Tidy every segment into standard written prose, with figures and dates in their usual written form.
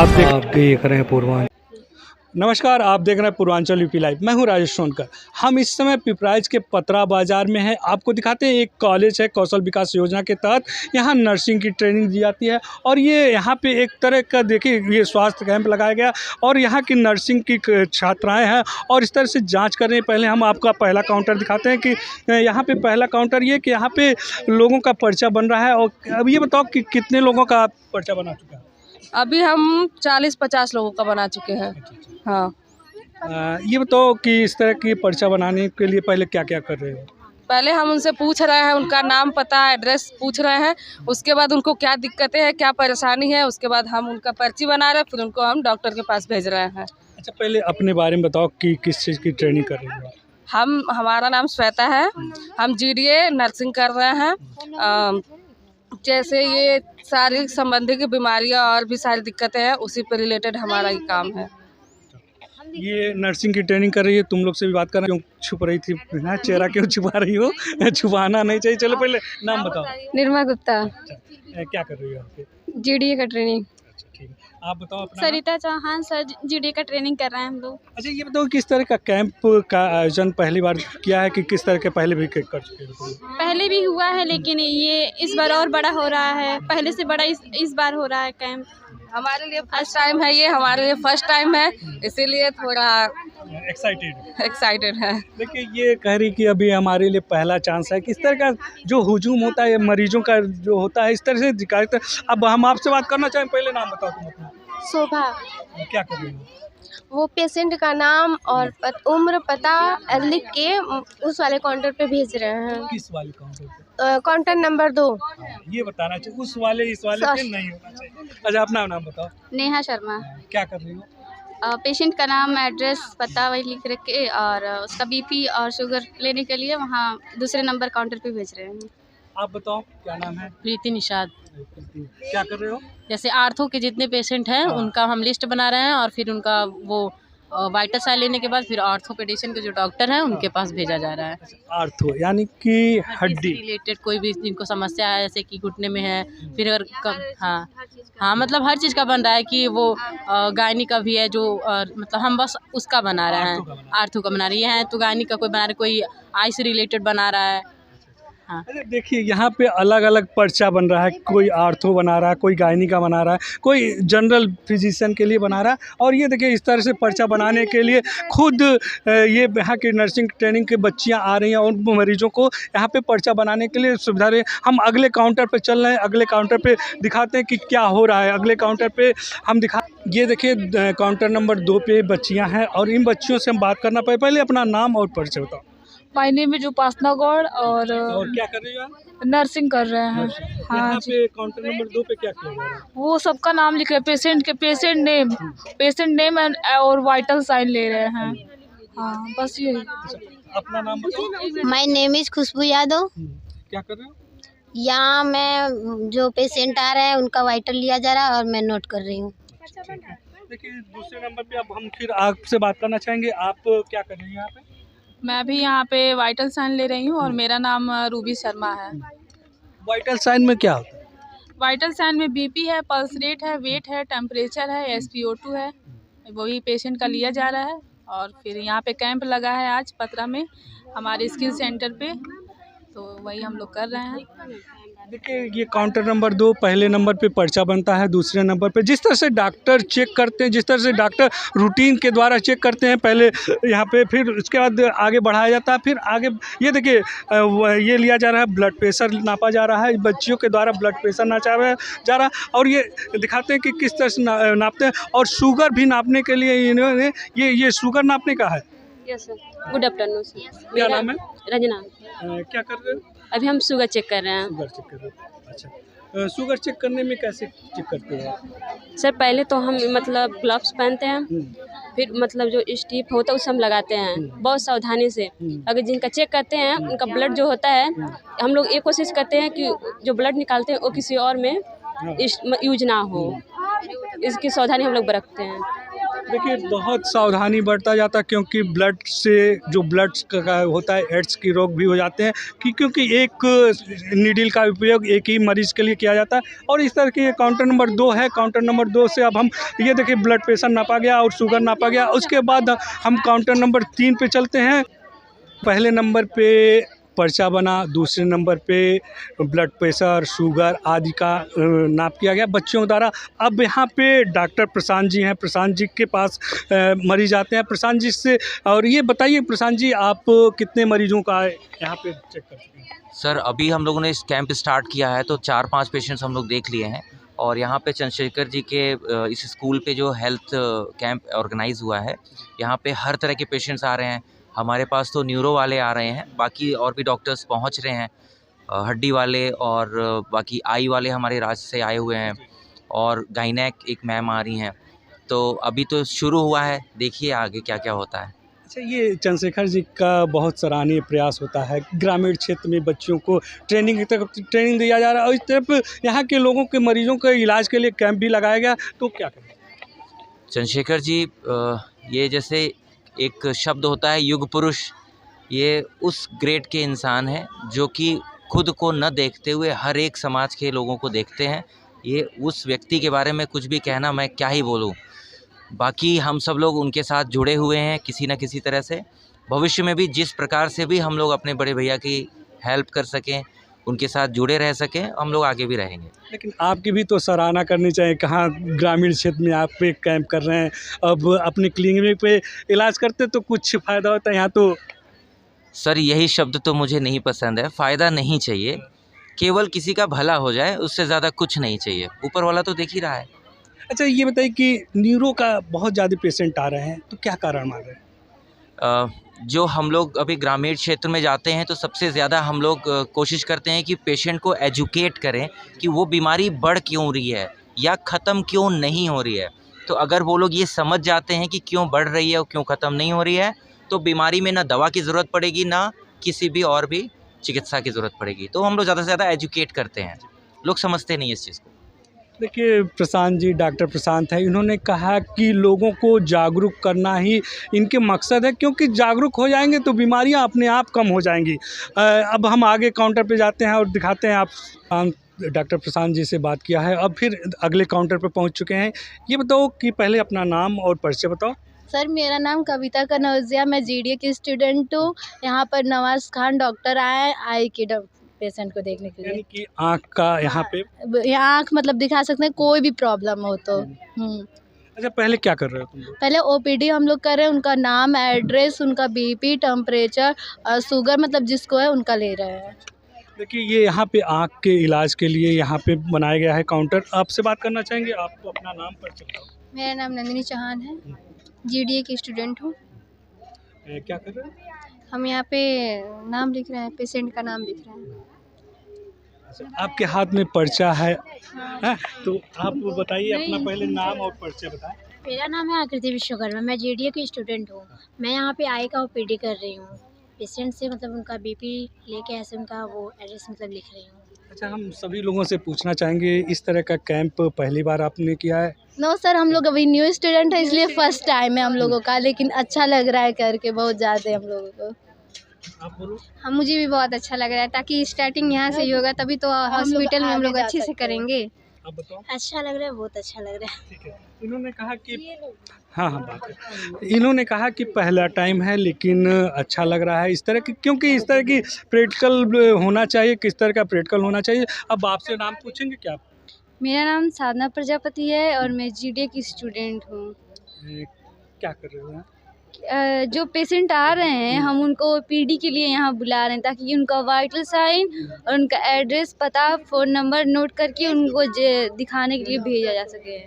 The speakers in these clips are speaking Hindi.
आप देख रहे हैं पूर्वांचल। नमस्कार, आप देख रहे हैं पूर्वांचल यूपी लाइव। मैं हूं राजेश सोनकर। हम इस समय पिपराइच के पतरा बाजार में हैं। आपको दिखाते हैं, एक कॉलेज है कौशल विकास योजना के तहत। यहां नर्सिंग की ट्रेनिंग दी जाती है और ये यहाँ पे एक तरह का देखिए ये स्वास्थ्य कैंप लगाया गया और यहाँ की नर्सिंग की छात्राएं हैं और इस तरह से जाँच कर रहे हैं। पहले हम आपका पहला काउंटर दिखाते हैं कि यहाँ पे पहला काउंटर ये कि यहाँ पे लोगों का पर्चा बन रहा है। और अब ये बताओ कि कितने लोगों का पर्चा बना चुका है? अभी हम 40-50 लोगों का बना चुके हैं। हाँ, ये बताओ कि इस तरह की पर्चा बनाने के लिए पहले क्या क्या कर रहे हो? पहले हम उनसे पूछ रहे हैं, उनका नाम पता एड्रेस पूछ रहे हैं। उसके बाद उनको क्या दिक्कतें हैं, क्या परेशानी है, उसके बाद हम उनका पर्ची बना रहे हैं, फिर उनको हम डॉक्टर के पास भेज रहे हैं। अच्छा, पहले अपने बारे में बताओ कि किस चीज़ की ट्रेनिंग कर रहे हो? हमारा नाम श्वेता है। हम जीडीए नर्सिंग कर रहे हैं। जैसे ये शारीरिक संबंधी की बीमारियां और भी सारी दिक्कतें हैं, उसी पर रिलेटेड हमारा ये काम है। ये नर्सिंग की ट्रेनिंग कर रही है, तुम लोग से भी बात कर रहे हो। क्यों छुप रही थी? हाँ, चेहरा क्यों छुपा रही हो? छुपाना नहीं चाहिए। चलो पहले नाम बताओ। निर्मा गुप्ता, क्या कर रही हो आप? जीडीए का ट्रेनिंग। अच्छा, ठीक है। आप बताओ अपना नाम। सरिता चौहान सर, जीडीए का ट्रेनिंग कर रहे हैं हम लोग। अच्छा, ये बताओ किस तरह का कैंप का आयोजन पहली बार किया है कि किस तरह के पहले भी कर चुके हो? पहले भी हुआ है लेकिन ये इस बार और बड़ा हो रहा है, पहले से बड़ा इस बार हो रहा है कैंप। हमारे लिए फर्स्ट टाइम है, ये हमारे लिए फर्स्ट टाइम है, इसीलिए थोड़ा एक्साइटेड है। देखिए, ये कह रही कि अभी हमारे लिए पहला चांस है। किस तरह का जो हुजूम होता है मरीजों का जो होता है, इस तरह से दिखाते। अब हम आपसे बात करना चाहें, पहले नाम बताओ तुम अपना। शोभा, क्या कर रही हो? वो पेशेंट का नाम और उम्र पता लिख के उस वाले काउंटर पे भेज रहे हैं। किस वाले काउंटर पे? Counter number 2। ये बताना चाहिए, उस वाले इस वाले पे नहीं होना चाहिए। अच्छा, अपना नाम बताओ। नेहा शर्मा। क्या कर रही हो? पेशेंट का नाम एड्रेस पता वही लिख रख के और उसका बीपी और शुगर लेने के लिए वहाँ दूसरे नंबर काउंटर पे भेज रहे हैं। आप बताओ, क्या नाम है? प्रीति निषाद। क्या कर रहे हो? जैसे आर्थो के जितने पेशेंट हैं उनका हम लिस्ट बना रहे हैं और फिर उनका वो वाइटल साइन लेने के बाद फिर आर्थोपेडिशन के जो डॉक्टर हैं उनके पास भेजा जा रहा है। आर्थो यानी कि हड्डी रिलेटेड कोई भी जिनको समस्या है, जैसे कि घुटने में है, फिर अगर हाँ मतलब हर चीज़ का बन रहा है कि वो गायनी का भी है जो मतलब हम बस उसका बना रहे हैं, आर्थो का बना रही है। तो गायनी का कोई बना रहा है, कोई आई से रिलेटेड बना रहा है। अरे देखिए, यहाँ पे अलग अलग पर्चा बन रहा है। कोई आर्थो बना रहा है, कोई गायनी का बना रहा है, कोई जनरल फिजिशियन के लिए बना रहा है। और ये देखिए, इस तरह से पर्चा बनाने के लिए खुद ये यहाँ की नर्सिंग ट्रेनिंग के बच्चियाँ आ रही हैं और मरीजों को यहाँ पे पर्चा बनाने के लिए सुविधा रही। हम अगले काउंटर पे चल रहे हैं, अगले काउंटर पे दिखाते हैं कि क्या हो रहा है। अगले काउंटर पे हम ये देखिए, काउंटर नंबर 2 पे बच्चियाँ हैं और इन बच्चियों से हम बात करना पाए। पहले अपना नाम और परिचय बताओ। माय नेम इज उपासना गौड़ और क्या कर रही हो आप? नर्सिंग कर रहे हैं। हाँ यहाँ जी, पे काउंटर नंबर 2 पे क्या किया जा रहा है? वो सबका नाम लिख रहे हैं, पेशेंट नेम और वाइटल साइन ले रहे हैं। हाँ, बस यही। अपना नाम बताओ। माय नेम इज़ खुशबू यादव। क्या कर रहे हो? यहाँ मैं जो पेशेंट आ रहे हैं उनका वाइटल लिया जा रहा है और मैं नोट कर रही हूँ। देखिए, दूसरे नंबर पे अब हम फिर आपसे बात करना चाहेंगे। आप क्या कर रही हैं यहाँ पे? मैं भी यहाँ पे वाइटल साइन ले रही हूँ और मेरा नाम रूबी शर्मा है। वाइटल साइन में क्या होता है? वाइटल साइन में बीपी है, पल्स रेट है, वेट है, टेम्परेचर है, SpO2 है, वही पेशेंट का लिया जा रहा है। और फिर यहाँ पे कैंप लगा है आज पतरा में हमारे स्किल सेंटर पे, तो वही हम लोग कर रहे हैं। देखिए, ये काउंटर नंबर 2 पहले नंबर पे पर्चा बनता है। दूसरे नंबर पे जिस तरह से डॉक्टर चेक करते हैं, जिस तरह से डॉक्टर रूटीन के द्वारा चेक करते हैं, पहले यहाँ पे, फिर उसके बाद आगे बढ़ाया जाता है। फिर आगे ये देखिए, ये लिया जा रहा है, ब्लड प्रेशर नापा जा रहा है। बच्चियों के द्वारा ब्लड प्रेशर नापा जा रहा है और ये दिखाते हैं कि किस तरह से नापते हैं। और शुगर भी नापने के लिए इन्होंने ये शुगर नापने का है। Yes sir, good afternoon sir. क्या नाम है? रजना। क्या कर रहे हो? अभी हम शुगर चेक कर रहे हैं। शुगर चेक कर रहे हो? अच्छा, शुगर चेक करने में कैसे चेक करते हो आप? सर पहले तो हम मतलब ग्लव्स पहनते हैं, फिर मतलब जो स्ट्रिप होता है उसे हम लगाते हैं बहुत सावधानी से। अगर जिनका चेक करते हैं उनका ब्लड जो होता है, हम लोग ये कोशिश करते हैं कि जो ब्लड निकालते हैं वो किसी और में यूज ना हो, इसकी सावधानी हम लोग बरतते हैं। देखिए बहुत सावधानी बरता जाता है, क्योंकि ब्लड से जो ब्लड का होता है एड्स की रोग भी हो जाते हैं क्योंकि एक नीडल का उपयोग एक ही मरीज़ के लिए किया जाता है। और इस तरह की ये काउंटर नंबर 2 है। काउंटर नंबर 2 से अब हम ये देखिए ब्लड प्रेशर नापा गया और शुगर नापा गया। उसके बाद हम काउंटर नंबर 3 पे चलते हैं। पहले नंबर पे पर्चा बना, दूसरे नंबर पे ब्लड प्रेशर, शुगर आदि का नाप किया गया बच्चों द्वारा। अब यहाँ पे डॉक्टर प्रशांत जी हैं। प्रशांत जी के पास मरीज आते हैं। प्रशांत जी से और ये बताइए प्रशांत जी, आप कितने मरीजों का यहाँ पे चेक करते हैं? सर अभी हम लोगों ने इस कैंप स्टार्ट किया है तो 4-5 पेशेंट्स हम लोग देख लिए हैं। और यहाँ पे चंद्रशेखर जी के इस स्कूल पे जो हेल्थ कैंप ऑर्गेनाइज़ हुआ है, यहाँ पे हर तरह के पेशेंट्स आ रहे हैं। हमारे पास तो न्यूरो वाले आ रहे हैं, बाकी और भी डॉक्टर्स पहुँच रहे हैं, हड्डी वाले और बाकी आई वाले हमारे राज्य से आए हुए हैं, और गाइनेक एक मैम आ रही हैं। तो अभी तो शुरू हुआ है, देखिए आगे क्या क्या होता है। अच्छा, ये चंद्रशेखर जी का बहुत सराहनीय प्रयास होता है। ग्रामीण क्षेत्र में बच्चों को ट्रेनिंग दिया जा रहा है और इस तरफ यहाँ के लोगों के मरीजों के इलाज के लिए कैंप भी लगाया गया, तो क्या करें? चंद्रशेखर जी ये जैसे एक शब्द होता है युग पुरुष, ये उस ग्रेड के इंसान हैं जो कि खुद को न देखते हुए हर एक समाज के लोगों को देखते हैं। ये उस व्यक्ति के बारे में कुछ भी कहना मैं क्या ही बोलूँ। बाकी हम सब लोग उनके साथ जुड़े हुए हैं किसी न किसी तरह से। भविष्य में भी जिस प्रकार से भी हम लोग अपने बड़े भैया की हेल्प कर सकें, उनके साथ जुड़े रह सकें, हम लोग आगे भी रहेंगे। लेकिन आपकी भी तो सराहना करनी चाहिए। कहाँ ग्रामीण क्षेत्र में आप पे कैंप कर रहे हैं, अब अपने क्लिनिक पे इलाज करते तो कुछ फ़ायदा होता है। यहाँ तो सर यही शब्द तो मुझे नहीं पसंद है। फ़ायदा नहीं चाहिए, केवल किसी का भला हो जाए, उससे ज़्यादा कुछ नहीं चाहिए। ऊपर वाला तो देख ही रहा है। अच्छा, ये बताइए कि न्यूरो का बहुत ज़्यादा पेशेंट आ रहे हैं, तो क्या कारण मान रहे हैं? जो हम लोग अभी ग्रामीण क्षेत्र में जाते हैं तो सबसे ज़्यादा हम लोग कोशिश करते हैं कि पेशेंट को एजुकेट करें कि वो बीमारी बढ़ क्यों रही है या ख़त्म क्यों नहीं हो रही है। तो अगर वो लोग ये समझ जाते हैं कि क्यों बढ़ रही है और क्यों ख़त्म नहीं हो रही है, तो बीमारी में ना दवा की ज़रूरत पड़ेगी, ना किसी भी और भी चिकित्सा की ज़रूरत पड़ेगी। तो हम लोग ज़्यादा से ज़्यादा एजुकेट करते हैं, लोग समझते नहीं इस चीज़ को। देखिए प्रशांत जी, डॉक्टर प्रशांत है, इन्होंने कहा कि लोगों को जागरूक करना ही इनके मकसद है, क्योंकि जागरूक हो जाएंगे तो बीमारियां अपने आप कम हो जाएंगी। अब हम आगे काउंटर पे जाते हैं और दिखाते हैं। आप डॉक्टर प्रशांत जी से बात किया है, अब फिर अगले काउंटर पे पहुंच चुके हैं। ये बताओ कि पहले अपना नाम और परिचय बताओ। सर मेरा नाम कविता कनौजिया, मैं जीडीए की स्टूडेंट हूँ। यहाँ पर नवाज़ खान डॉक्टर आए हैं आई के पेशेंट को देखने के लिए। यानी कि आँख का यहाँ पे यहाँ आँख मतलब दिखा सकते हैं, कोई भी प्रॉब्लम हो तो। अच्छा, पहले क्या कर रहे हो तुम लोग? पहले ओपीडी हम लोग कर रहे हैं, उनका नाम, एड्रेस, उनका बीपी, टेम्परेचर और शुगर मतलब जिसको है उनका ले रहे हैं। देखिए ये यहाँ पे आँख के इलाज के लिए यहाँ पे बनाया गया है काउंटर। आपसे बात करना चाहेंगे, आपको अपना नाम परिचय बताओ। मेरा नाम नंदिनी चौहान है, जीडीए की स्टूडेंट हूँ। क्या कर रहे हैं? हम यहाँ पे नाम लिख रहे हैं, पेशेंट का नाम लिख रहे हैं। आपके हाथ में पर्चा है, तो आप बताइए अपना पहले नाम और परिचय बताएं। मेरा नाम है आकृति विश्वकर्मा, मैं जीडीए की स्टूडेंट हूँ। मैं यहाँ पे आई का ओपीडी कर रही हूँ। पेशेंट से मतलब उनका बीपी लेके ऐसे उनका वो एड्रेस मतलब लिख रही हूँ। अच्छा, हम सभी लोगों से पूछना चाहेंगे, इस तरह का कैंप पहली बार आपने किया है? नो सर, हम लोग अभी न्यू स्टूडेंट है, इसलिए फर्स्ट टाइम है हम लोगों का, लेकिन अच्छा लग रहा है करके बहुत ज़्यादा हम लोगों को। आप बोलो। हम मुझे भी बहुत अच्छा लग रहा है, ताकि स्टार्टिंग यहाँ से ही होगा तभी तो हॉस्पिटल में हम लोग अच्छे से करेंगे। आप बताओ। अच्छा लग रहा है, बहुत अच्छा लग रहा है। ठीक है। इन्होंने कहा कि हाँ बात है। इन्होंने कहा कि पहला टाइम है लेकिन अच्छा लग रहा है इस तरह की, क्योंकि इस तरह की प्रैक्टिकल होना चाहिए। किस तरह का प्रैक्टिकल होना चाहिए? अब आपसे नाम पूछेंगे क्या? मेरा नाम साधना प्रजापति है और मैं जीडीए की स्टूडेंट हूँ। क्या कर रहे हो? जो पेशेंट आ रहे हैं हम उनको ओपीडी के लिए यहाँ बुला रहे हैं, ताकि उनका वाइटल साइन और उनका एड्रेस, पता, फ़ोन नंबर नोट करके उनको दिखाने के लिए भेजा जा सके।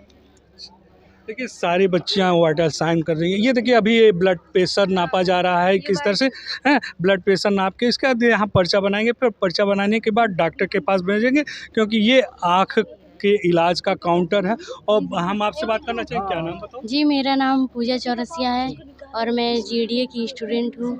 देखिए सारी बच्चियाँ वाइटल साइन कर रही हैं। ये देखिए अभी ये ब्लड प्रेशर नापा जा रहा है, किस तरह से है ब्लड प्रेशर नाप के इसके बाद यहाँ पर्चा बनाएंगे। फिर पर्चा बनाने के बाद डॉक्टर के पास भेजेंगे, क्योंकि ये आँख के इलाज का काउंटर है। और हम आपसे बात करना चाहेंगे, क्या नाम बताओ? जी, मेरा नाम पूजा चौरसिया है और मैं जीडीए की स्टूडेंट हूँ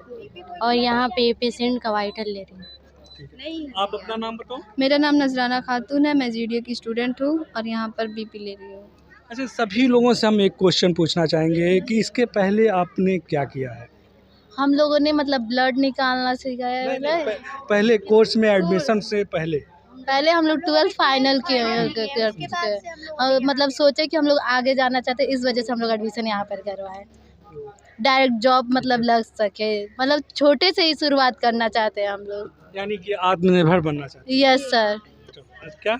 और यहाँ पे पेशेंट का वाइटल ले रही हूँ। आप अपना नाम बताओ। मेरा नाम नजराना खातून है, मैं जीडीए की स्टूडेंट हूँ और यहाँ पर बीपी ले रही हूँ। अच्छा, सभी लोगों से हम एक क्वेश्चन पूछना चाहेंगे कि इसके पहले आपने क्या किया है? हम लोगों ने मतलब ब्लड निकालना सिखाया है। पहले कोर्स में एडमिशन से पहले पहले हम लोग 12th फाइनल मतलब सोचे कि हम लोग आगे जाना चाहते, इस वजह से हम लोग एडमिशन यहाँ पर करवाए। डायरेक्ट जॉब मतलब लग सके, मतलब छोटे से ही शुरुआत करना चाहते हैं हम लोग। यानी कि आत्मनिर्भर बनना चाहते यस सर। हैं। क्या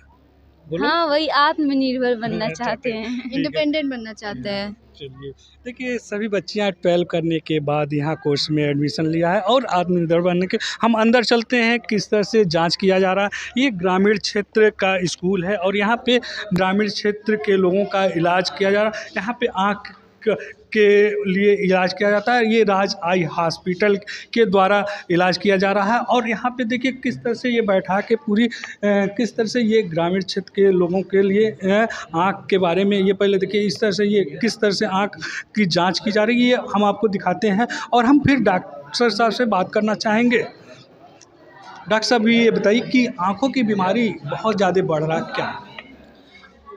बोलो? हाँ, वही आत्मनिर्भर बनना चाहते हैं, इंडिपेंडेंट बनना चाहते हैं। चलिए, देखिए सभी बच्चियां 12 करने के बाद यहाँ कोर्स में एडमिशन लिया है और आत्मनिर्भर बनने के हम अंदर चलते हैं किस तरह से जांच किया जा रहा है। ये ग्रामीण क्षेत्र का स्कूल है और यहाँ पे ग्रामीण क्षेत्र के लोगों का इलाज किया जा रहा है। यहाँ पे आँख के लिए इलाज किया जाता है। ये राज आई हॉस्पिटल के द्वारा इलाज किया जा रहा है और यहाँ पे देखिए किस तरह से ये बैठा के पूरी किस तरह से ये ग्रामीण क्षेत्र के लोगों के लिए आँख के बारे में ये पहले देखिए इस तरह से ये किस तरह से आँख की जांच की जा रही है, ये हम आपको दिखाते हैं और हम फिर डॉक्टर साहब से बात करना चाहेंगे। डॉक्टर साहब, ये बताइए कि आँखों की बीमारी बहुत ज़्यादा बढ़ रहा है, क्या?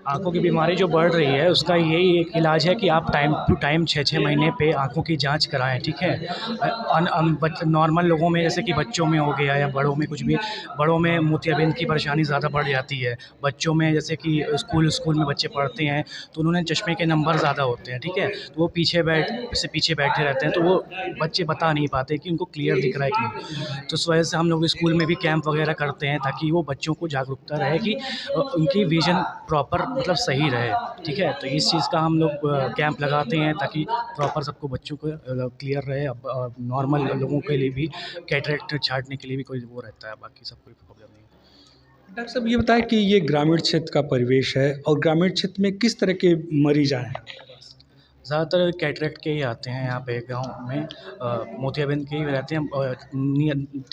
आँखों की बीमारी जो बढ़ रही है उसका यही एक इलाज है कि आप टाइम टू टाइम 6-6 महीने पे आँखों की जांच कराएं, ठीक है। नॉर्मल लोगों में जैसे कि बच्चों में हो गया या बड़ों में कुछ भी, बड़ों में मोतियाबिंद की परेशानी ज़्यादा बढ़ जाती है। बच्चों में जैसे कि स्कूल में बच्चे पढ़ते हैं तो उन्होंने चश्मे के नंबर ज़्यादा होते हैं, ठीक है, तो वो पीछे बैठे रहते हैं तो वो बच्चे बता नहीं पाते कि उनको क्लियर दिख रहा है कि नहीं। तो इस वजह से हम लोग स्कूल में भी कैंप वगैरह करते हैं ताकि वो बच्चों को जागरूकता रहे कि उनकी विजन प्रॉपर मतलब सही रहे, ठीक है। तो इस चीज़ का हम लोग कैंप लगाते हैं ताकि प्रॉपर सबको बच्चों को क्लियर रहे। अब नॉर्मल लोगों के लिए भी कैटरेक्ट छांटने के लिए भी कोई वो रहता है, बाकी सब कोई प्रॉब्लम नहीं है। डॉक्टर साहब, ये बताएं कि ये ग्रामीण क्षेत्र का परिवेश है और ग्रामीण क्षेत्र में किस तरह के मरीज आए हैं? ज़्यादातर कैटरेक्ट के ही आते हैं यहाँ पे गांव में, मोतियाबिंद के ही रहते हैं,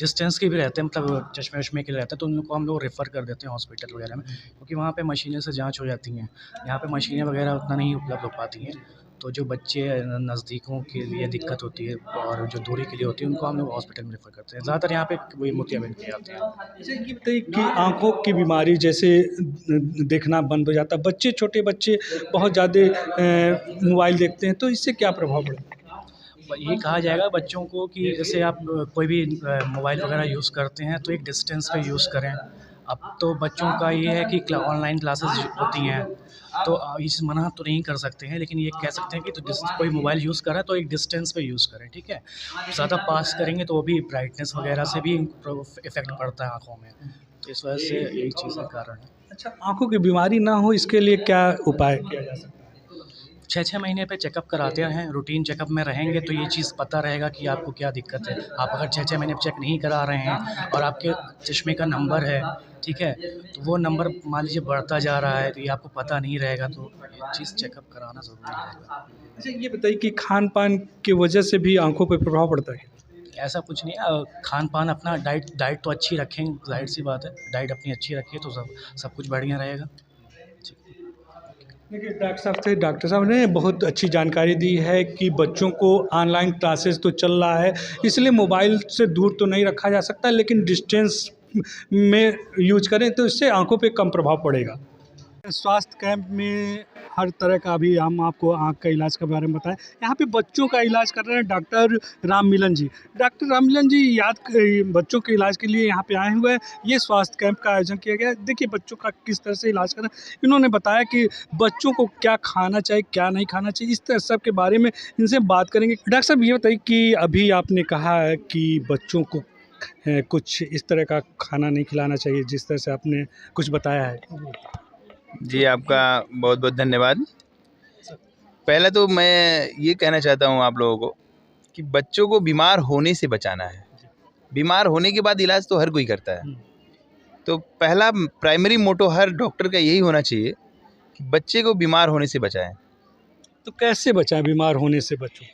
डिस्टेंस के भी रहते हैं, मतलब चश्मे वश्मे के रहते हैं, तो उन लोग को हम लोग रेफ़र कर देते हैं हॉस्पिटल वगैरह में, क्योंकि वहाँ पे मशीनें से जांच हो जाती हैं। यहाँ पे मशीनें वगैरह उतना नहीं उपलब्ध हो पाती हैं, तो जो बच्चे नज़दीकों के लिए दिक्कत होती है और जो दूरी के लिए होती है उनको हम लोग हॉस्पिटल में रेफ़र करते हैं। ज़्यादातर यहाँ पे वही मोतियाबिंद के आते हैं। अच्छा, ये बताइए कि आँखों की बीमारी जैसे देखना बंद हो जाता है, बच्चे छोटे बच्चे बहुत ज़्यादा मोबाइल देखते हैं, तो इससे क्या प्रभाव पड़ता है? ये कहा जाएगा बच्चों को कि जैसे आप कोई भी मोबाइल वगैरह यूज़ करते हैं तो एक डिस्टेंस पे यूज़ करें। अब तो बच्चों का ये है कि ऑनलाइन क्लासेस होती हैं तो इस मना तो नहीं कर सकते हैं, लेकिन ये कह सकते हैं कि तो कोई मोबाइल यूज़ कर रहा है तो एक डिस्टेंस पे यूज़ करें, ठीक है। ज़्यादा पास करेंगे तो वो भी ब्राइटनेस वगैरह से भी इफ़ेक्ट पड़ता है आँखों में, तो इस वजह से यही चीज़ का कारण है। अच्छा, आँखों की बीमारी ना हो इसके लिए क्या उपाय किया जा सकता है? 6-6 महीने पे चेकअप कराते हैं, रूटीन चेकअप में रहेंगे तो ये चीज़ पता रहेगा कि आपको क्या दिक्कत है। आप अगर 6-6 महीने चेक नहीं करा रहे हैं और आपके चश्मे का नंबर है, ठीक है, तो वो नंबर मान लीजिए बढ़ता जा रहा है तो ये आपको पता नहीं रहेगा, तो ये चीज़ चेकअप कराना ज़रूरी रहेगा। अच्छा, ये बताइए कि खान पान की वजह से भी आँखों पर प्रभाव पड़ता है? ऐसा कुछ नहीं है, खान पान अपना डाइट तो अच्छी रखें, जाहिर सी बात है, डाइट अपनी अच्छी रखिए तो सब कुछ बढ़िया रहेगा। देखिए, डॉक्टर साहब ने बहुत अच्छी जानकारी दी है कि बच्चों को ऑनलाइन क्लासेस तो चल रहा है, इसलिए मोबाइल से दूर तो नहीं रखा जा सकता, लेकिन डिस्टेंस में यूज करें तो इससे आंखों पे कम प्रभाव पड़ेगा। स्वास्थ्य कैंप में हर तरह का अभी हम आपको आँख का इलाज के बारे में बताएं। यहाँ पे बच्चों का इलाज कर रहे हैं डॉक्टर राममिलन जी। डॉक्टर राममिलन जी बच्चों के इलाज के लिए यहाँ पे आए हुए हैं। ये स्वास्थ्य कैंप का आयोजन किया गया है। देखिए बच्चों का किस तरह से इलाज कर रहे हैं। इन्होंने बताया कि बच्चों को क्या खाना चाहिए, क्या नहीं खाना चाहिए, इस तरह सब के बारे में इनसे बात करेंगे। डॉक्टर साहब, ये बताइए कि अभी आपने कहा है कि बच्चों को कुछ इस तरह का खाना नहीं खिलाना चाहिए, जिस तरह से आपने कुछ बताया है। जी, आपका बहुत बहुत धन्यवाद। पहले तो मैं ये कहना चाहता हूँ आप लोगों को कि बच्चों को बीमार होने से बचाना है। बीमार होने के बाद इलाज तो हर कोई करता है, तो पहला प्राइमरी मोटो हर डॉक्टर का यही होना चाहिए कि बच्चे को बीमार होने से बचाएं। तो कैसे बचाएं बीमार होने से बच्चों?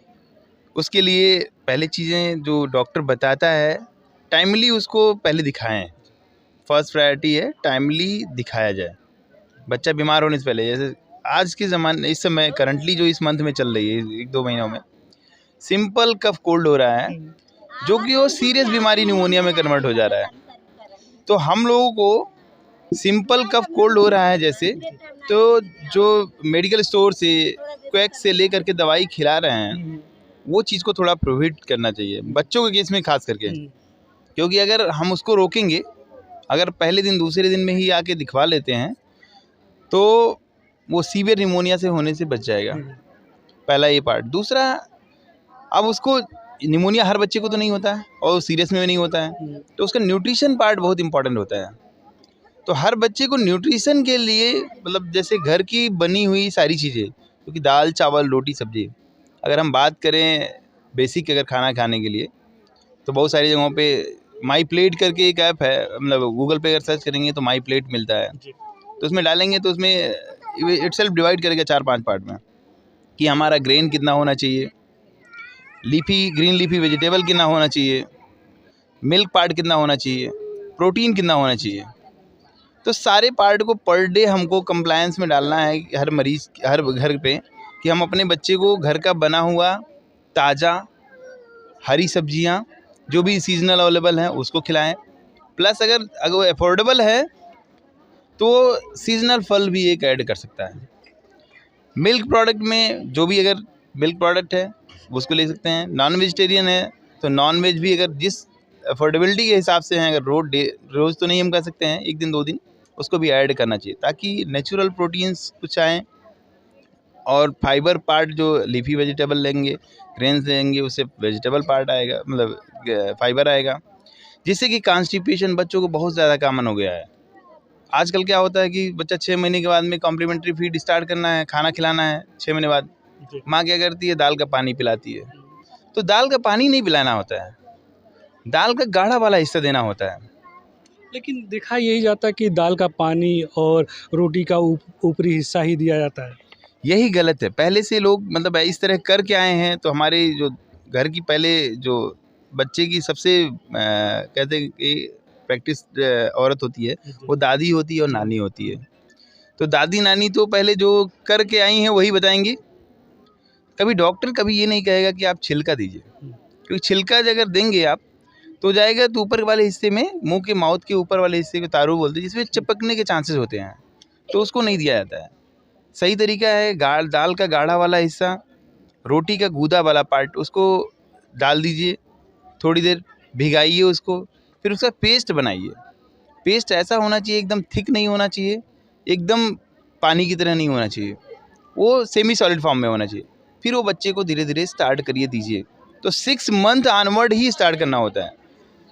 उसके लिए पहले चीज़ें जो डॉक्टर बताता है टाइमली उसको पहले दिखाएं। फर्स्ट प्रायोरिटी है टाइमली दिखाया जाए बच्चा बीमार होने से पहले। जैसे आज के ज़माने इस समय करंटली जो इस मंथ में चल रही है 1-2 महीनों में सिंपल कफ कोल्ड हो रहा है, जो कि वो सीरियस बीमारी न्यूमोनिया में कन्वर्ट हो जा रहा है। तो हम लोगों को सिंपल कफ कोल्ड हो रहा है जैसे, तो जो मेडिकल स्टोर से क्वैक से लेकर के दवाई खिला रहे हैं वो चीज़ को थोड़ा प्रोहिबिट करना चाहिए बच्चों के केस में खास करके, क्योंकि अगर हम उसको रोकेंगे, अगर पहले दिन दूसरे दिन में ही आके दिखवा लेते हैं तो वो सीवियर निमोनिया से होने से बच जाएगा। पहला ये पार्ट। दूसरा, अब उसको निमोनिया हर बच्चे को तो नहीं होता है और सीरियस में भी नहीं होता है, तो उसका न्यूट्रिशन पार्ट बहुत इंपॉर्टेंट होता है। तो हर बच्चे को न्यूट्रिशन के लिए मतलब जैसे घर की बनी हुई सारी चीज़ें, क्योंकि दाल चावल रोटी सब्जी, अगर हम बात करें बेसिक अगर खाना खाने के लिए तो बहुत सारी जगहों पे माई प्लेट करके एक ऐप है, मतलब गूगल पे अगर सर्च करेंगे तो माई प्लेट मिलता है, तो उसमें डालेंगे तो उसमें इटसेल्फ डिवाइड करेगा 4-5 पार्ट में कि हमारा ग्रेन कितना होना चाहिए, ग्रीन लीफी वेजिटेबल कितना होना चाहिए, मिल्क पार्ट कितना होना चाहिए, प्रोटीन कितना होना चाहिए। तो सारे पार्ट को पर डे हमको कंप्लायंस में डालना है हर मरीज़, हर घर पे, कि हम अपने बच्चे को घर का बना हुआ ताज़ा हरी सब्जियां जो भी सीजनल अवेलेबल हैं उसको खिलाएं, प्लस अगर वो अफोर्डेबल है तो सीजनल फल भी एक ऐड कर सकता है। मिल्क प्रोडक्ट में जो भी अगर मिल्क प्रोडक्ट है उसको ले सकते हैं। नॉन वेजिटेरियन है तो नॉन वेज भी अगर जिस अफोर्डेबिलिटी के हिसाब से हैं, अगर रोज़ तो नहीं हम कर सकते हैं, 1 दिन 2 दिन उसको भी ऐड करना चाहिए ताकि नेचुरल प्रोटीन्स कुछ आएँ। और फाइबर पार्ट जो लीफी वेजिटेबल लेंगे, ग्रेन्स लेंगे, उससे वेजिटेबल पार्ट आएगा, मतलब फाइबर आएगा, जिससे कि कॉन्स्टिपेशन बच्चों को बहुत ज़्यादा कॉमन हो गया है। आजकल क्या होता है कि बच्चा 6 महीने के बाद में कॉम्प्लीमेंट्री फीड स्टार्ट करना है, खाना खिलाना है 6 महीने बाद, माँ क्या करती है, दाल का पानी पिलाती है। तो दाल का पानी नहीं पिलाना होता है, दाल का गाढ़ा वाला हिस्सा देना होता है। लेकिन देखा यही जाता है कि दाल का पानी और रोटी का ऊपरी हिस्सा ही दिया जाता है। यही गलत है। पहले से लोग मतलब इस तरह करके आए हैं, तो हमारे जो घर की पहले जो बच्चे की सबसे कहते हैं कि प्रैक्टिस औरत होती है वो दादी होती है और नानी होती है। तो दादी नानी तो पहले जो करके आई हैं वही बताएंगी। कभी डॉक्टर कभी ये नहीं कहेगा कि आप छिलका दीजिए, क्योंकि छिलका अगर देंगे आप तो जाएगा तो ऊपर वाले हिस्से में, मुंह के माउथ के ऊपर वाले हिस्से को तारू बोलते हैं, जिसमें चिपकने के चांसेस होते हैं, तो उसको नहीं दिया जाता है। सही तरीका है दाल का गाढ़ा वाला हिस्सा, रोटी का गूदा वाला पार्ट, उसको डाल दीजिए, थोड़ी देर भिगाइए उसको, फिर उसका पेस्ट बनाइए। पेस्ट ऐसा होना चाहिए, एकदम थिक नहीं होना चाहिए, एकदम पानी की तरह नहीं होना चाहिए, वो सेमी सॉलिड फॉर्म में होना चाहिए। फिर वो बच्चे को धीरे धीरे स्टार्ट करिए दीजिए। तो 6 मंथ ऑनवर्ड ही स्टार्ट करना होता है।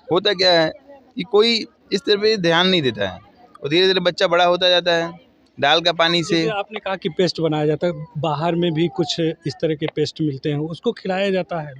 होता क्या है कि कोई इस तरह पे ध्यान नहीं देता है और धीरे धीरे बच्चा बड़ा होता जाता है दाल का पानी से। आपने कहा कि पेस्ट बनाया जाता है, बाहर में भी कुछ इस तरह के पेस्ट मिलते हैं, उसको खिलाया जाता है।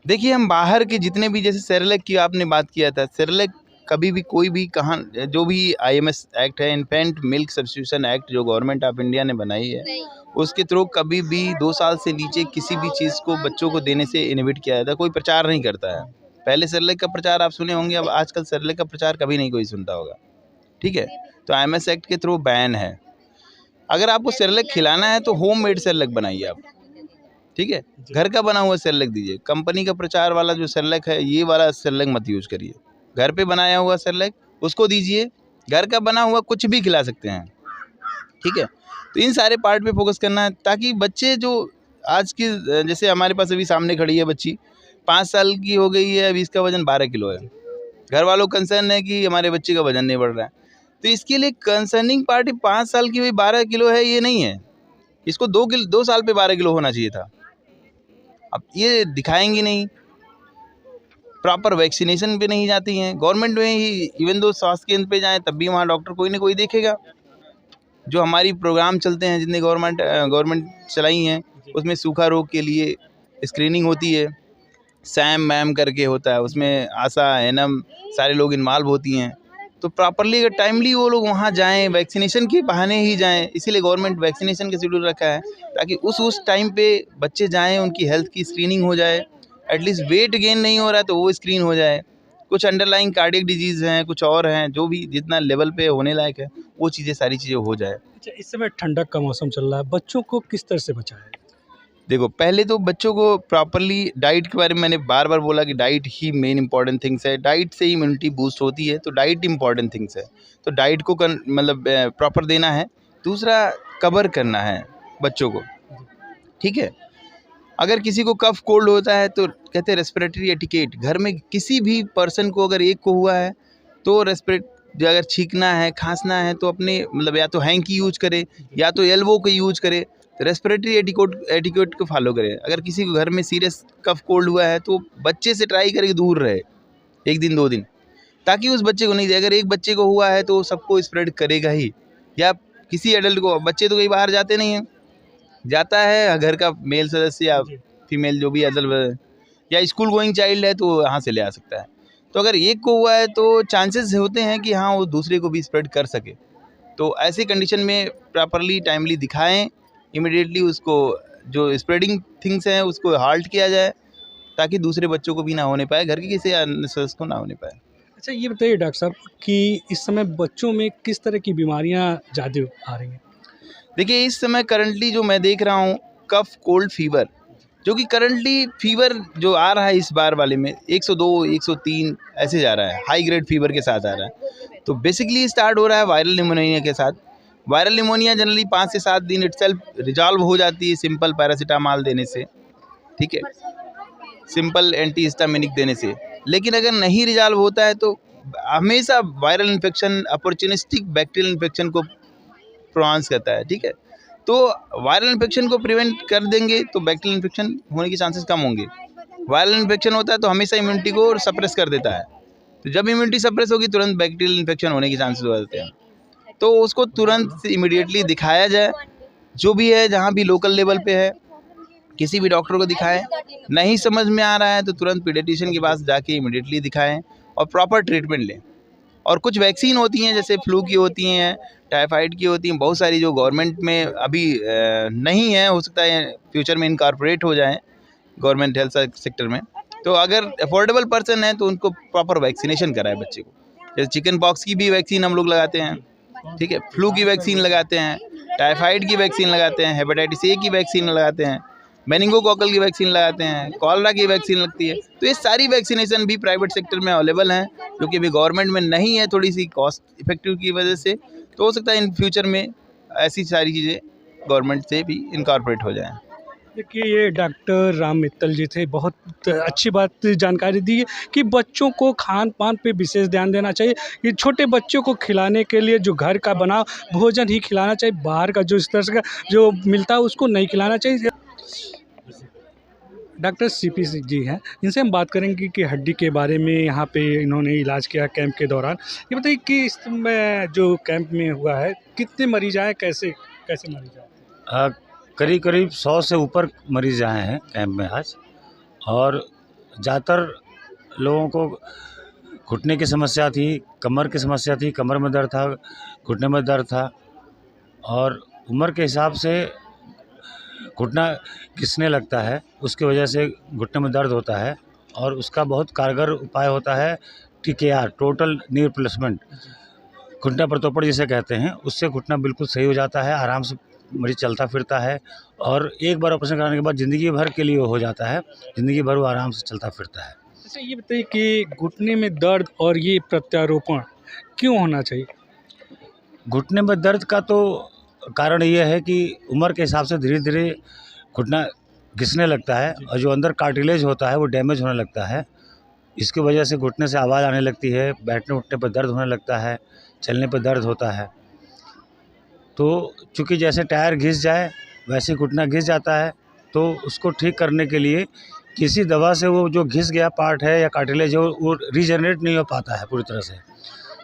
देखिए, हम बाहर के जितने भी, जैसे सेरेलैक की आपने बात किया था, सेरेलैक कभी भी कोई भी कहाँ, जो भी IMS एक्ट है, इन्फेंट मिल्क सब्स्टिट्यूशन एक्ट, जो गवर्नमेंट ऑफ इंडिया ने बनाई है, उसके थ्रू कभी भी 2 साल से नीचे किसी भी चीज़ को बच्चों को देने से इनहिबिट किया जाता है। कोई प्रचार नहीं करता है। पहले सेरेलैक का प्रचार आप सुने होंगे, अब आजकल सेरेलैक का प्रचार कभी नहीं कोई सुनता होगा। ठीक है, तो IMS एक्ट के थ्रू बैन है। अगर आपको सेरेलैक खिलाना है तो होम मेड सेरेलैक बनाइए आप। ठीक है, घर का बना हुआ सेरेलैक दीजिए। कंपनी का प्रचार वाला जो सेरेलैक है, ये वाला सेरेलैक मत यूज़ करिए। घर पे बनाया हुआ सेरेलैक उसको दीजिए। घर का बना हुआ कुछ भी खिला सकते हैं। ठीक है, तो इन सारे पार्ट पे फोकस करना है ताकि बच्चे जो आज की, जैसे हमारे पास अभी सामने खड़ी है बच्ची, 5 साल की हो गई है, अभी इसका वजन 12 किलो है। घर वालों को कंसर्न है कि हमारे बच्चे का वजन नहीं बढ़ रहा है, तो इसके लिए कंसर्निंग पार्ट 5 साल की हुई 12 किलो है, ये नहीं है। इसको 2 साल पे 12 किलो होना चाहिए था। अब ये दिखाएंगे नहीं, प्रॉपर वैक्सीनेशन पे नहीं जाती हैं। गवर्नमेंट में ही इवन दो स्वास्थ्य केंद्र पे जाएं तब भी वहाँ डॉक्टर कोई ना कोई देखेगा। जो हमारी प्रोग्राम चलते हैं जितने गवर्नमेंट चलाई हैं, उसमें सूखा रोग के लिए स्क्रीनिंग होती है, सैम मैम करके होता है, उसमें आशा एनम सारे लोग इन्वॉल्व होती हैं। तो प्रॉपरली अगर टाइमली वो लोग वहाँ जाएं, वैक्सीनेशन के बहाने ही जाएं, इसीलिए गवर्नमेंट वैक्सीनेशन का शेड्यूल रखा है ताकि उस टाइम पे बच्चे जाएं, उनकी हेल्थ की स्क्रीनिंग हो जाए। एटलीस्ट वेट गेन नहीं हो रहा है तो वो स्क्रीन हो जाए। कुछ अंडरलाइंग कार्डियक डिजीज़ हैं, कुछ और हैं, जो भी जितना लेवल पे होने लायक है वो चीज़ें, सारी चीज़ें हो जाए। अच्छा, इस समय ठंडक का मौसम चल रहा है, बच्चों को किस तरह से बचाएं? देखो, पहले तो बच्चों को प्रॉपरली डाइट के बारे में मैंने बार बार बोला कि डाइट ही मेन इंपॉर्टेंट थिंग्स है। डाइट से ही इम्यूनिटी बूस्ट होती है, तो डाइट इंपॉर्टेंट थिंग्स है। तो डाइट को मतलब प्रॉपर देना है। दूसरा, कवर करना है बच्चों को, ठीक है। अगर किसी को कफ कोल्ड होता है तो कहते हैं रेस्पिरेटरी एटिकेट। घर में किसी भी पर्सन को अगर एक को हुआ है तो अगर छींकना है, खांसना है तो अपने मतलब या तो हैंकी यूज करे या तो एल्बो को यूज करे। तो रेस्पिरेटरी एटिकेट को फॉलो करें। अगर किसी को घर में सीरियस कफ कोल्ड हुआ है तो बच्चे से ट्राई करे कि दूर रहे 1 दिन 2 दिन, ताकि उस बच्चे को नहीं दे। अगर एक बच्चे को हुआ है तो सबको स्प्रेड करेगा ही, या किसी एडल्ट को। बच्चे तो कहीं बाहर जाते नहीं हैं, जाता है घर का मेल सदस्य या फीमेल जो भी अदल्ट या स्कूल गोइंग चाइल्ड है तो यहाँ से ले आ सकता है। तो अगर एक को हुआ है तो चांसेस होते हैं कि हाँ वो दूसरे को भी स्प्रेड कर सके। तो ऐसी कंडीशन में प्रॉपरली टाइमली दिखाएं, इमिडिएटली उसको जो स्प्रेडिंग थिंग्स हैं उसको हाल्ट किया जाए, ताकि दूसरे बच्चों को भी ना होने पाए, घर के किसी अन्य सदस्य को ना होने पाए। अच्छा, ये बताइए डॉक्टर साहब कि इस समय बच्चों में किस तरह की बीमारियां ज़्यादा आ रही हैं? देखिए, इस समय करंटली जो मैं देख रहा हूँ कफ कोल्ड फीवर, जो कि करंटली फीवर जो आ रहा है इस बार वाले में 102 103 ऐसे जा रहा है, हाई ग्रेड फीवर के साथ आ रहा है। तो बेसिकली स्टार्ट हो रहा है वायरल निमोनिया के साथ। वायरल निमोनिया जनरली 5 से 7 दिन इटसेल्फ रिजॉल्व हो जाती है सिंपल पैरासीटामॉल देने से, ठीक है, सिंपल एंटीहिस्टामिनिक देने से। लेकिन अगर नहीं रिजॉल्व होता है तो हमेशा viral infection opportunistic bacterial infection को प्रोनाउंस करता है, ठीक है। तो वायरल इन्फेक्शन को प्रिवेंट कर देंगे तो बैक्टीरियल इन्फेक्शन होने के चांसेस कम होंगे। वायरल इन्फेक्शन होता है तो हमेशा इम्यूनिटी को सप्रेस कर देता है। तो जब इम्यूनिटी सप्रेस होगी तुरंत बैक्टीरियल इन्फेक्शन होने के चांसेस हो जाते हैं। तो उसको तुरंत इमीडिएटली दिखाया जाए, जो भी है, जहाँ भी लोकल लेवल पे है, किसी भी डॉक्टर को दिखाएं। नहीं समझ में आ रहा है तो तुरंत पीडियाट्रिशियन के पास जाके इमीडिएटली दिखाएं और प्रॉपर ट्रीटमेंट लें। और कुछ वैक्सीन होती हैं, जैसे फ्लू की होती हैं, टाइफाइड की होती हैं, बहुत सारी जो गवर्नमेंट में अभी नहीं है, हो सकता है फ्यूचर में इनकॉर्पोरेट हो जाएं गवर्नमेंट हेल्थ सेक्टर में। तो अगर अफोर्डेबल पर्सन है तो उनको प्रॉपर वैक्सीनेशन कराए बच्चे को। जैसे चिकन पॉक्स की भी वैक्सीन हम लोग लगाते हैं, ठीक है, फ्लू की वैक्सीन लगाते हैं, टाइफाइड की वैक्सीन लगाते हैं, हेपेटाइटिस ए की वैक्सीन लगाते हैं, मेनिंगोकोकल की वैक्सीन लगाते हैं, कॉलरा की वैक्सीन लगती है। तो ये सारी वैक्सीनेशन भी प्राइवेट सेक्टर में अवेलेबल हैं, जो कि अभी गवर्नमेंट में नहीं है, थोड़ी सी कॉस्ट इफेक्टिव की वजह से। तो हो सकता है इन फ्यूचर में ऐसी सारी चीज़ें गवर्नमेंट से भी इनकॉर्पोरेट हो जाएं। देखिए, ये डॉक्टर राम मित्तल जी थे, बहुत अच्छी बात जानकारी दी है कि बच्चों को खान पान पे विशेष ध्यान देना चाहिए। ये छोटे बच्चों को खिलाने के लिए जो घर का बना भोजन ही खिलाना चाहिए, बाहर का जो इस तरह का जो मिलता है उसको नहीं खिलाना चाहिए। डॉक्टर सीपी जी हैं, इनसे हम बात करेंगे कि हड्डी के बारे में। यहाँ पे इन्होंने इलाज किया कैंप के दौरान। ये बताइए कि इसमें जो कैंप में हुआ है कितने मरीज आए, कैसे मरीज आए? करीब करीब 100 से ऊपर मरीज आए हैं कैंप में आज। और ज़्यादातर लोगों को घुटने की समस्या थी, कमर की समस्या थी, कमर में दर्द था, घुटने में दर्द था। और उम्र के हिसाब से घुटना घिसने लगता है, उसकी वजह से घुटने में दर्द होता है। और उसका बहुत कारगर उपाय होता है TKR, टोटल नी रिप्लेसमेंट, घुटना प्रत्योपण जिसे कहते हैं। उससे घुटना बिल्कुल सही हो जाता है, आराम से मरीज चलता फिरता है। और एक बार ऑपरेशन कराने के बाद ज़िंदगी भर के लिए हो जाता है, ज़िंदगी भर वो आराम से चलता फिरता है। अच्छा, ये बताइए कि घुटने में दर्द और ये प्रत्यारोपण क्यों होना चाहिए? घुटने में दर्द का तो कारण ये है कि उम्र के हिसाब से धीरे धीरे घुटना घिसने लगता है और जो अंदर कार्टिलेज होता है वो डैमेज होने लगता है। इसकी वजह से घुटने से आवाज़ आने लगती है, बैठने उठने पर दर्द होने लगता है, चलने पर दर्द होता है। तो चूँकि जैसे टायर घिस जाए वैसे घुटना घिस जाता है, तो उसको ठीक करने के लिए किसी दवा से वो जो घिस गया पार्ट है या कार्टिलेज है वो रीजनरेट नहीं हो पाता है पूरी तरह से।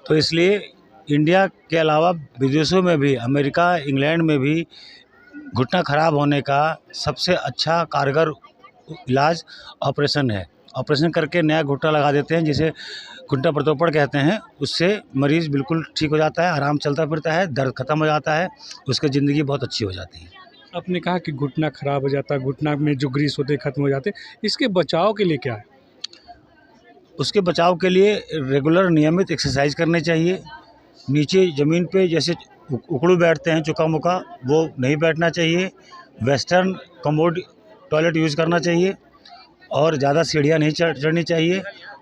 तो इसलिए इंडिया के अलावा विदेशों में भी, अमेरिका, इंग्लैंड में भी घुटना ख़राब होने का सबसे अच्छा कारगर इलाज ऑपरेशन है। ऑपरेशन करके नया घुटना लगा देते हैं, जिसे घुटना प्रत्योपण कहते हैं। उससे मरीज़ बिल्कुल ठीक हो जाता है, आराम चलता फिरता है, दर्द ख़त्म हो जाता है, उसकी ज़िंदगी बहुत अच्छी हो जाती है। आपने कहा कि घुटना ख़राब हो जाता है, घुटना में जो ग्रीस होते खत्म हो जाते, इसके बचाव के लिए क्या है? उसके बचाव के लिए रेगुलर नियमित एक्सरसाइज करने चाहिए। नीचे ज़मीन पे जैसे उकड़ू बैठते हैं चुका मुका, वो नहीं बैठना चाहिए। वेस्टर्न कमोड टॉयलेट यूज़ करना चाहिए और ज़्यादा सीढ़ियाँ नहीं चढ़नी चाहिए,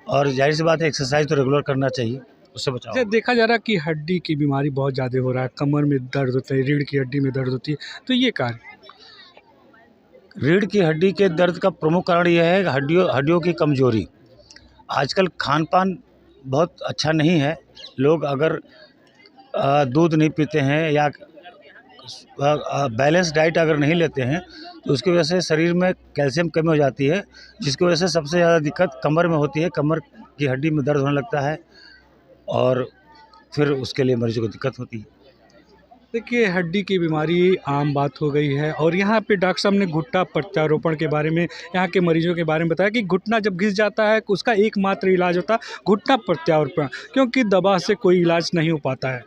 और जाहिर सी बात है एक्सरसाइज तो रेगुलर करना चाहिए, उससे बचाव। जैसे देखा जा रहा है कि हड्डी की बीमारी बहुत ज़्यादा हो रहा है, कमर में दर्द होता है, रीढ़ की हड्डी में दर्द होती है, तो ये कारण? रीढ़ की हड्डी के दर्द का प्रमुख कारण यह है कि हड्डियों की कमजोरी। आजकल खान पान बहुत अच्छा नहीं है। लोग अगर दूध नहीं पीते हैं या बैलेंस डाइट अगर नहीं लेते हैं तो उसकी वजह से शरीर में कैल्शियम कमी हो जाती है, जिसकी वजह से सबसे ज़्यादा दिक्कत कमर में होती है। कमर की हड्डी में दर्द होने लगता है और फिर उसके लिए मरीजों को दिक्कत होती है। देखिए, हड्डी की बीमारी आम बात हो गई है और यहाँ पे डॉक्टर साहब ने घुटना प्रत्यारोपण के बारे में, यहाँ के मरीजों के बारे में बताया कि घुटना जब घिस जाता है उसका एकमात्र इलाज होता है घुटना प्रत्यारोपण, क्योंकि दवा से कोई इलाज नहीं हो पाता है।